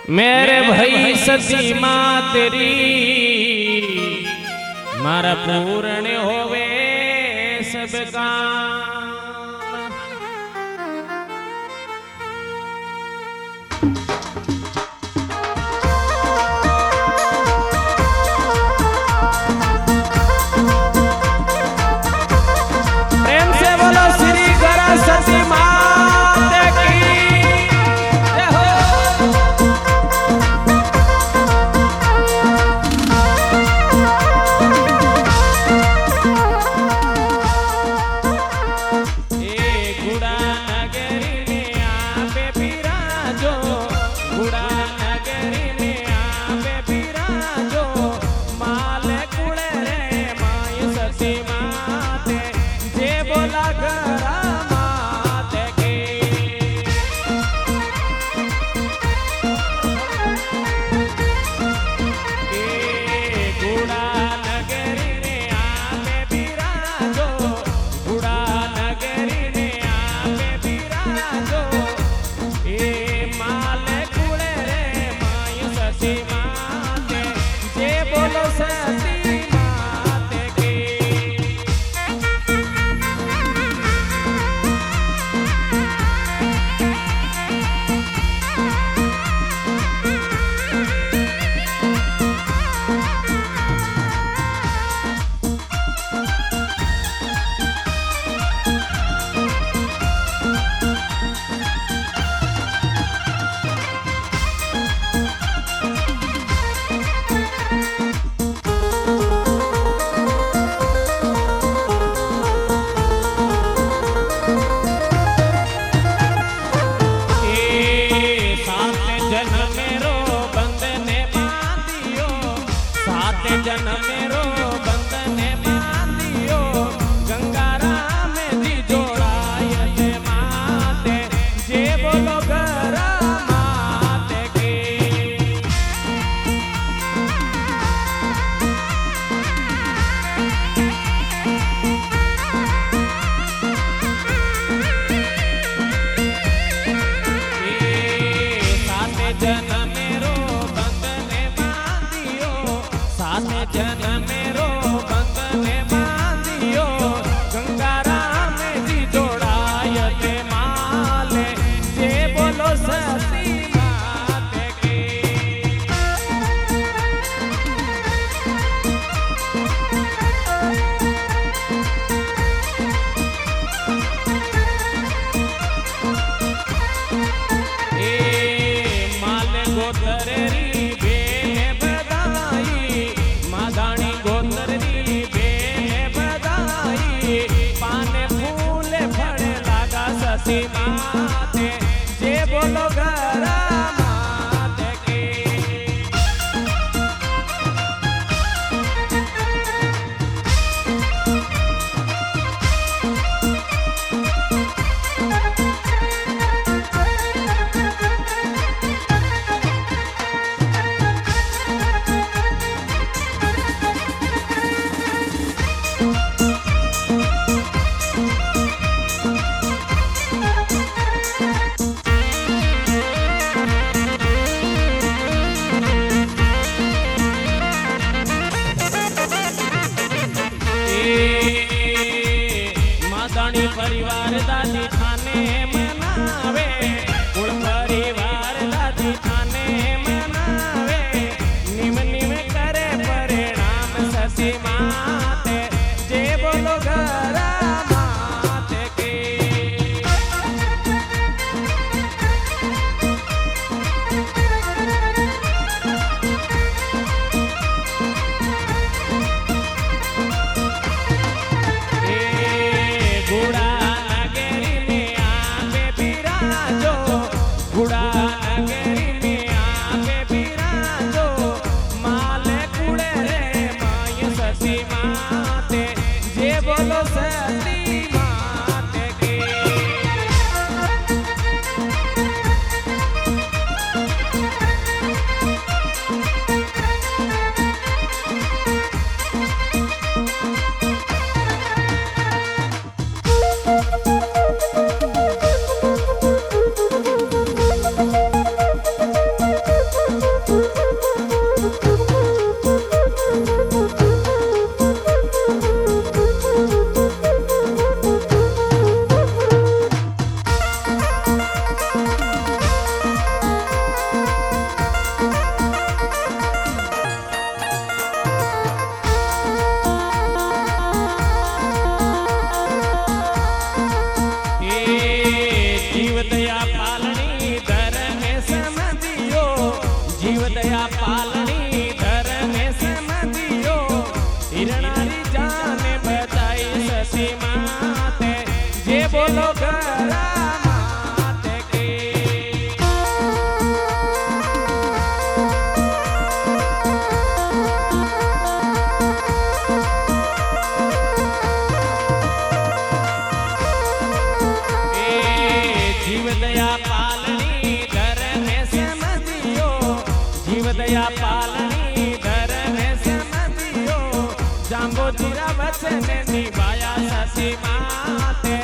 मेरे भाई सती माँ तेरी मारा पूर्ण होवे सबका। प्रेम से बोलो श्री सरस्वती माता की जय हो। कुलया पालनी धर्मे समझियो जांबो जीरा वचन निभाया सती माते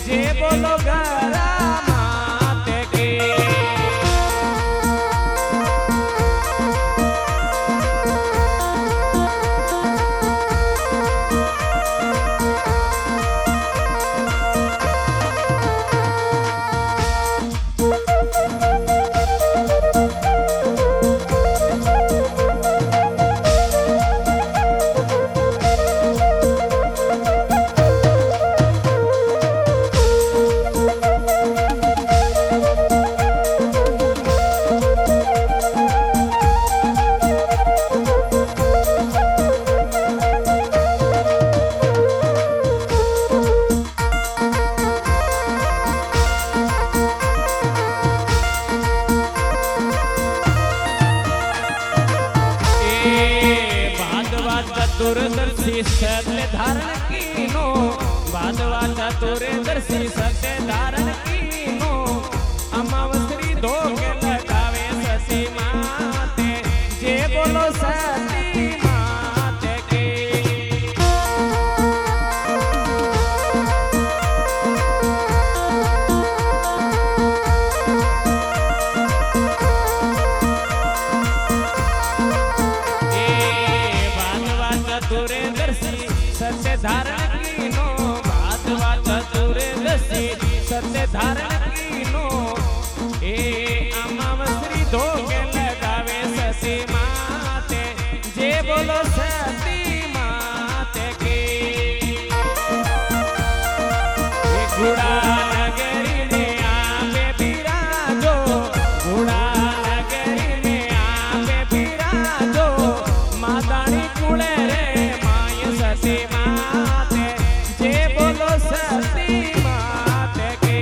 जे बोलो गरा माते के चतुर्दर्शी सत्य धारण कीनो भादवा चतुर्दर्शी सत्य धारण कीनो अमावस्री धोके लगावे सती माते जे बोलो सती माते के सत्य धारण कीनो भादवा चतुर्दशी सत्य धारण कीनो ए अमावस्री धोके लगावे सती माते जे बोलो सती माते के गुड़ा नगरी में आवे बिराजो गुड़ा नगरी में आवे बिराजो मादानी कुले रे सती माते जे बोलो सती माते के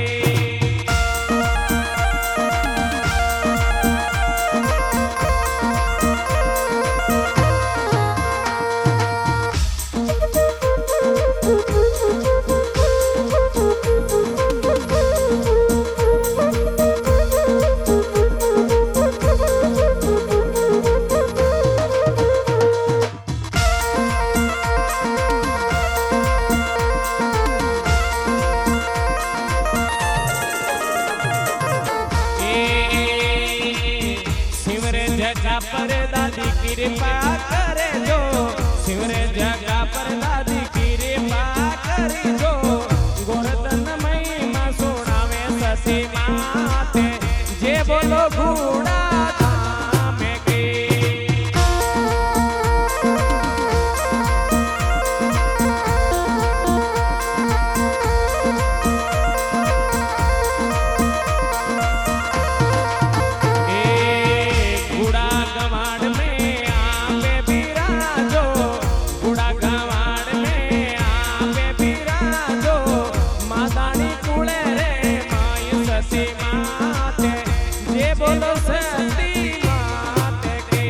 पर दादी कृपा करे जो शिवरे जगह पर दादी कृपा करे जो गोरधन महिमा सुनावे सती माते जे बोलो घोड़ा धाम के बोलो सती माते के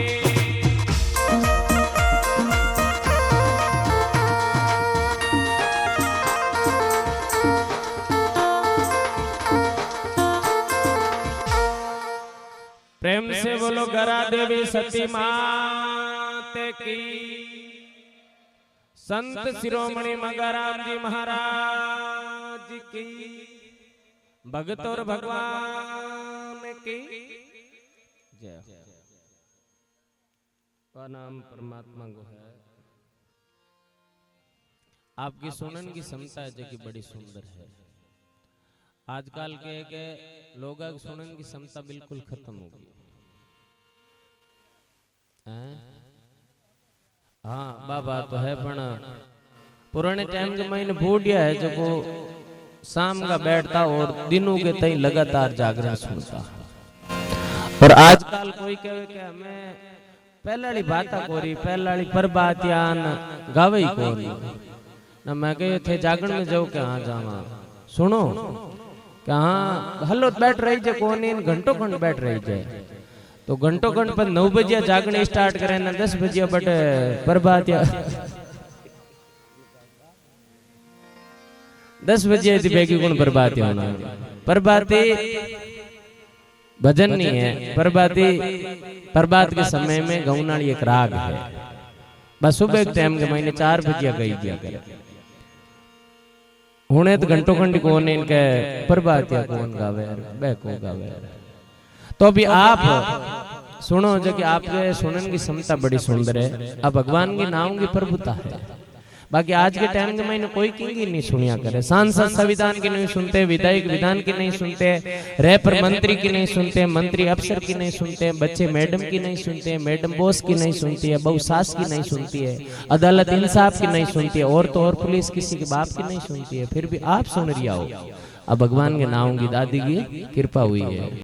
प्रेम से बोलो गरा देवी सती माते की संत शिरोमणि मंगाराम जी महाराज की भगत और भगवान की जय का नाम परमात्मा को है। आपकी सुनने की क्षमता है जो कि बड़ी सुंदर है। आजकल के लोग सुनने की क्षमता बिल्कुल खत्म हो गई। हाँ बाबा तो है पण पुराने टाइम के महीने बूढ़िया है जो को शाम का बैठता और दिनों के तई लगातार जागरण सुनता। और आजकल कोई कहे कि मैं पहलाड़ी बाता कोरी पहलाड़ी पर बात यान गावे कोरी ना मैं कहे थे जागरण में जाओ क्या जावा सुनो क्या हलो बैठ रही जे कोनी घंटों घंट बैठ रही जाए तो घंटों घंट पर 9 बजे जागरण स्टार्ट करे ना 10 बजे बट प्रभात या 10 बजे बेगी गुण प्रभात होना प्रभाते भजन नहीं है। प्रभात के समय में गौनाली एक राग है। बस सुबह के टाइम के महीने 4 बजे गई दिया करे हुने तो घंटों घंटी कौन इनके प्रभात या कौन गावे बैको गावे। तो अभी आप सुनो जो कि आपके सुनने की क्षमता बड़ी सुंदर है। अब भगवान के नाम की प्रभुता है। बाकी आज के टाइम के मैंने कोई की नहीं सुनिया करे। सांसद संविधान की नहीं सुनते, विधायक विधान की नहीं सुनते, रैपर मंत्री की नहीं सुनते, मंत्री अफसर की नहीं सुनते, बच्चे मैडम की नहीं सुनते, मैडम बॉस की नहीं सुनती है, बहू सास की नहीं सुनती है, अदालत इंसाफ की नहीं सुनती है, और तो और पुलिस किसी के बाप की नहीं सुनती है। फिर भी आप सुन रही हो। अब भगवान के नाम की दादी की कृपा हुई है।